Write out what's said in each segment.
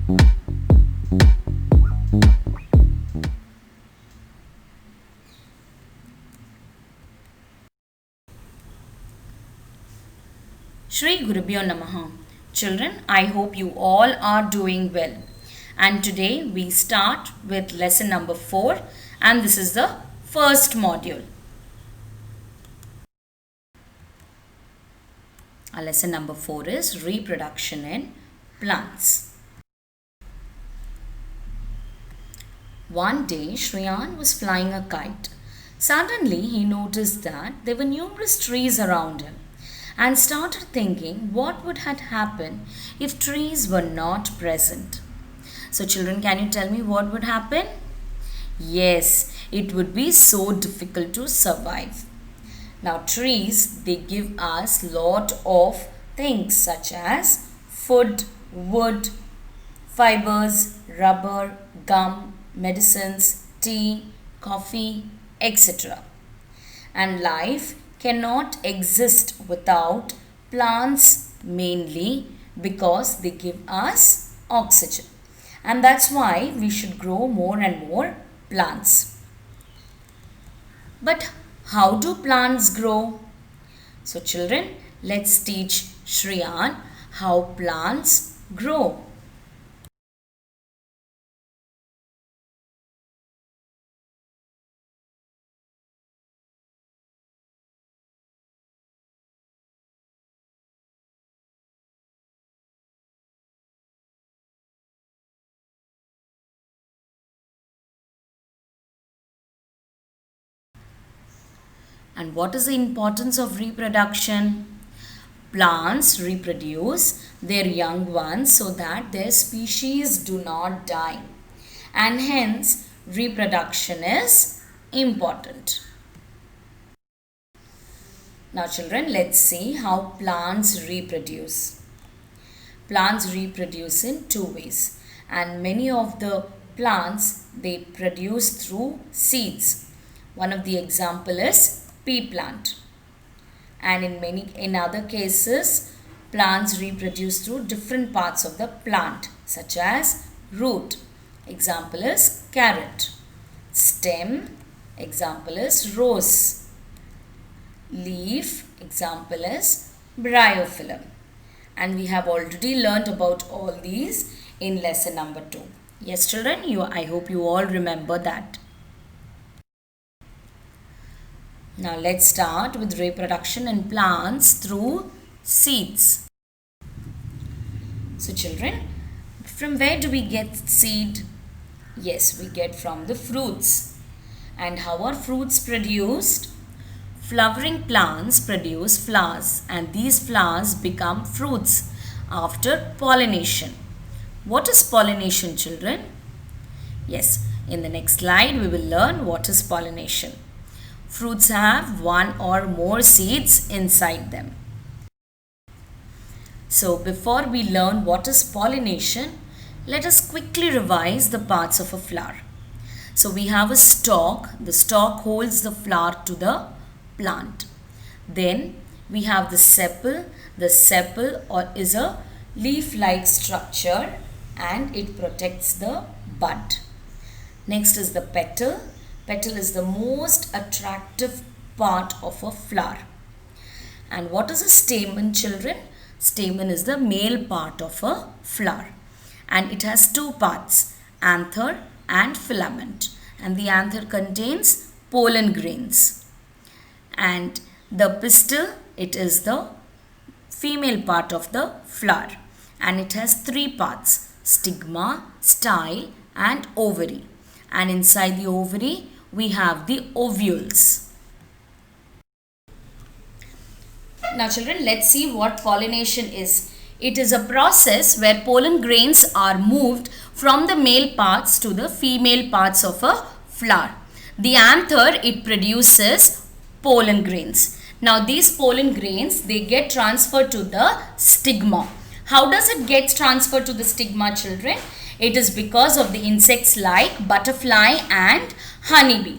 Shri Gurubhyo Namaha. Children, I hope you all are doing well. And today we start with lesson number 4, and this is the first module. Our lesson number 4 is reproduction in plants. One day Shriyan was flying a kite. Suddenly he noticed that there were numerous trees around him and started thinking what would have happened if trees were not present. So children, can you tell me what would happen? Yes, it would be so difficult to survive. Now trees, they give us lot of things such as food, wood, fibers, rubber, gum, medicines, tea, coffee, etc. And life cannot exist without plants, mainly because they give us oxygen. And that's why we should grow more and more plants. But how do plants grow? So children, let's teach Shriyan how plants grow. And what is the importance of reproduction? Plants reproduce their young ones so that their species do not die. And hence, reproduction is important. Now children, let's see how plants reproduce. Plants reproduce in two ways. And many of the plants, they produce through seeds. One of the example is pea plant, and in other cases plants reproduce through different parts of the plant such as root, example is carrot, stem, example is rose, leaf, example is bryophyllum. And we have already learnt about all these in lesson number 2. Yes children, I hope you all remember that. Now let's start with reproduction in plants through seeds. So children, from where do we get seed? Yes, we get from the fruits. And how are fruits produced? Flowering plants produce flowers, and these flowers become fruits after pollination. What is pollination, children? Yes, in the next slide we will learn what is pollination. Fruits have one or more seeds inside them. So before we learn what is pollination, let us quickly revise the parts of a flower. So we have a stalk. The stalk holds the flower to the plant. Then we have the sepal. The sepal is a leaf-like structure and it protects the bud. Next is the petal. Petal is the most attractive part of a flower. And what is a stamen, children? Stamen is the male part of a flower. And it has two parts, anther and filament. And the anther contains pollen grains. And the pistil, it is the female part of the flower. And it has three parts, stigma, style and ovary. And inside the ovary, we have the ovules. Now children, let's see what pollination is. It is a process where pollen grains are moved from the male parts to the female parts of a flower. The anther, it produces pollen grains. Now these pollen grains, they get transferred to the stigma. How does it get transferred to the stigma, children? It is because of the insects like butterfly and honeybee.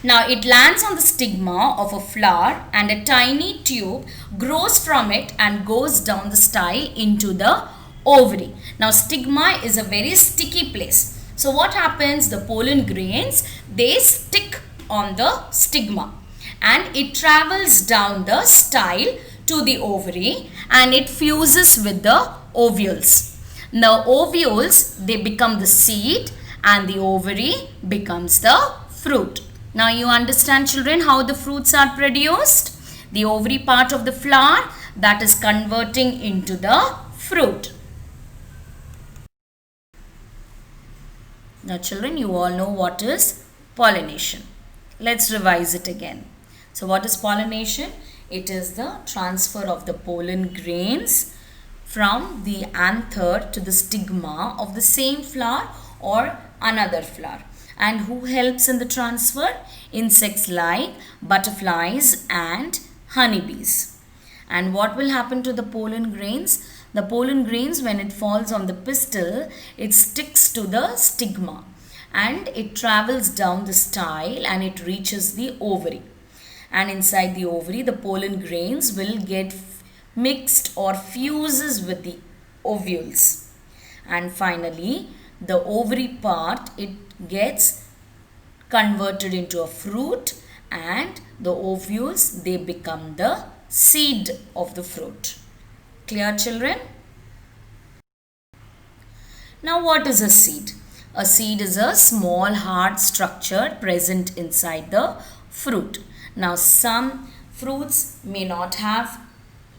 Now it lands on the stigma of a flower and a tiny tube grows from it and goes down the style into the ovary. Now stigma is a very sticky place. So what happens? The pollen grains, they stick on the stigma and it travels down the style to the ovary and it fuses with the ovules. Now ovules, they become the seed and the ovary becomes the fruit. Now you understand, children, how the fruits are produced? The ovary part of the flower that is converting into the fruit. Now children, you all know what is pollination. Let's revise it again. So what is pollination? It is the transfer of the pollen grains from the anther to the stigma of the same flower or another flower. And who helps in the transfer? Insects like butterflies and honeybees. And what will happen to the pollen grains? The pollen grains, when it falls on the pistil, it sticks to the stigma and it travels down the style and it reaches the ovary. And inside the ovary, the pollen grains will get mixed or fuses with the ovules. And finally, the ovary part, it gets converted into a fruit and the ovules, they become the seed of the fruit. Clear, children? Now what is a seed? A seed is a small hard structure present inside the fruit. Now some fruits may not have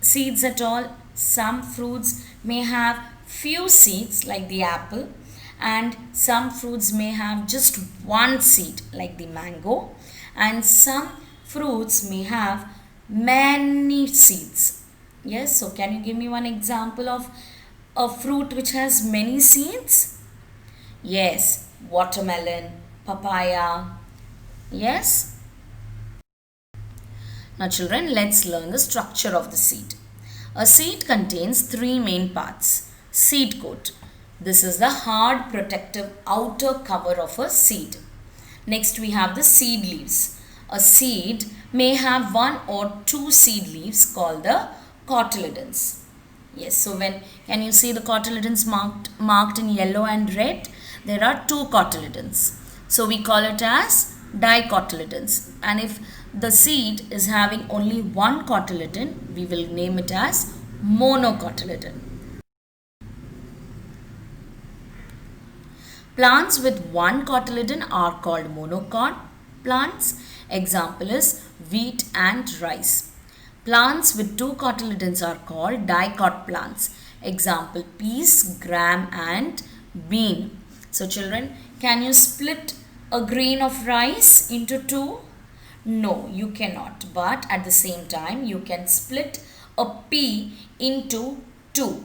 seeds at all. Some fruits may have few seeds like the apple, and some fruits may have just one seed like the mango, and some fruits may have many seeds. Yes, so can you give me one example of a fruit which has many seeds? Yes, watermelon, papaya. Yes. Now children, let's learn the structure of the seed. A seed contains three main parts. Seed coat. This is the hard protective outer cover of a seed. Next we have the seed leaves. A seed may have one or two seed leaves called the cotyledons. Yes, so can you see the cotyledons marked in yellow and red? There are two cotyledons. So we call it as dicotyledons. And if the seed is having only one cotyledon, we will name it as monocotyledon. Plants with one cotyledon are called monocot plants. Example is wheat and rice. Plants with two cotyledons are called dicot plants. Example, peas, gram and bean. So children, can you split a grain of rice into two? No, you cannot. But at the same time, you can split a pea into two.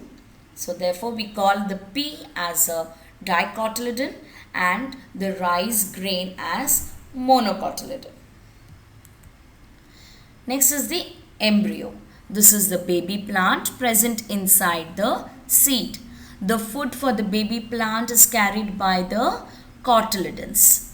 So therefore, we call the pea as a dicotyledon and the rice grain as monocotyledon. Next is the embryo. This is the baby plant present inside the seed. The food for the baby plant is carried by the cotyledons.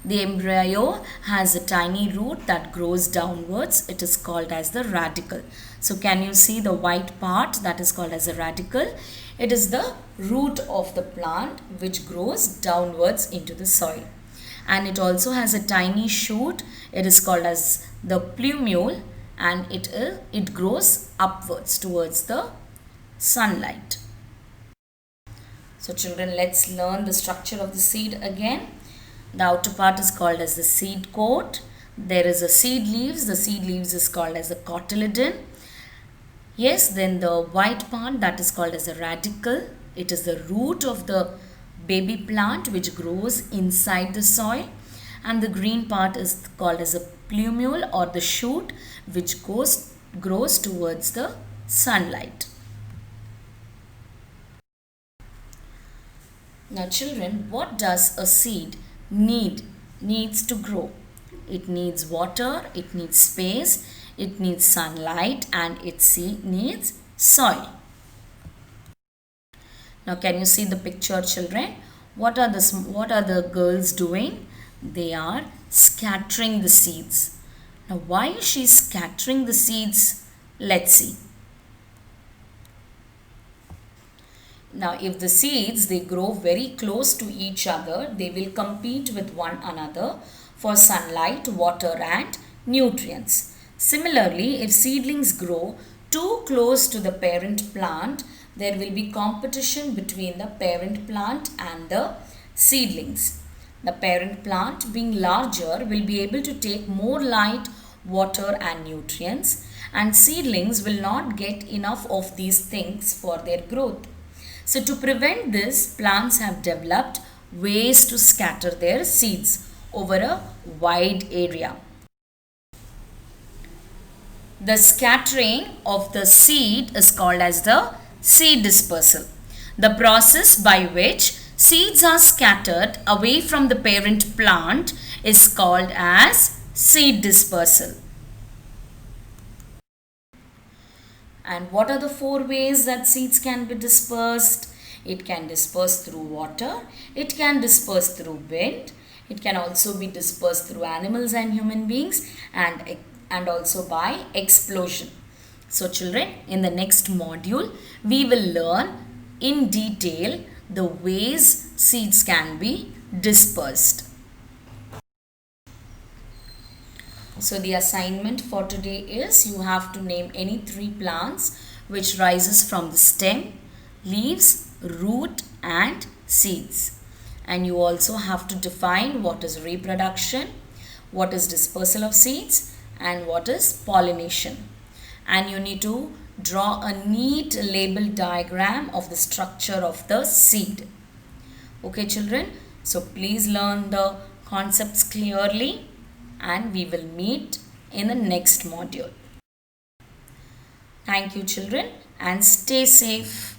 The embryo has a tiny root that grows downwards. It is called as the radicle. So can you see the white part that is called as a radicle? It is the root of the plant which grows downwards into the soil. And it also has a tiny shoot. It is called as the plumule and it grows upwards towards the sunlight. So children, let's learn the structure of the seed again. The outer part is called as the seed coat. There is a seed leaves. The seed leaves is called as the cotyledon. Yes, then the white part that is called as a radicle. It is the root of the baby plant which grows inside the soil. And the green part is called as a plumule or the shoot which grows towards the sunlight. Now children, what does a seed needs to grow? It needs water, it needs space, it needs sunlight and it needs soil. Now can you see the picture, children? What are the girls doing? They are scattering the seeds. Now why is she scattering the seeds? Let's see. Now if the seeds they grow very close to each other, they will compete with one another for sunlight, water and nutrients. Similarly, if seedlings grow too close to the parent plant, there will be competition between the parent plant and the seedlings. The parent plant being larger will be able to take more light, water and nutrients, and seedlings will not get enough of these things for their growth. So to prevent this, plants have developed ways to scatter their seeds over a wide area. The scattering of the seed is called as the seed dispersal. The process by which seeds are scattered away from the parent plant is called as seed dispersal. And what are the 4 ways that seeds can be dispersed? It can disperse through water, it can disperse through wind, it can also be dispersed through animals and human beings, and also by explosion. So children, in the next module, we will learn in detail the ways seeds can be dispersed. So the assignment for today is you have to name any 3 plants which rises from the stem, leaves, root and seeds. And you also have to define what is reproduction, what is dispersal of seeds and what is pollination. And you need to draw a neat label diagram of the structure of the seed. Okay children, so please learn the concepts clearly and we will meet in the next module. Thank you children and stay safe.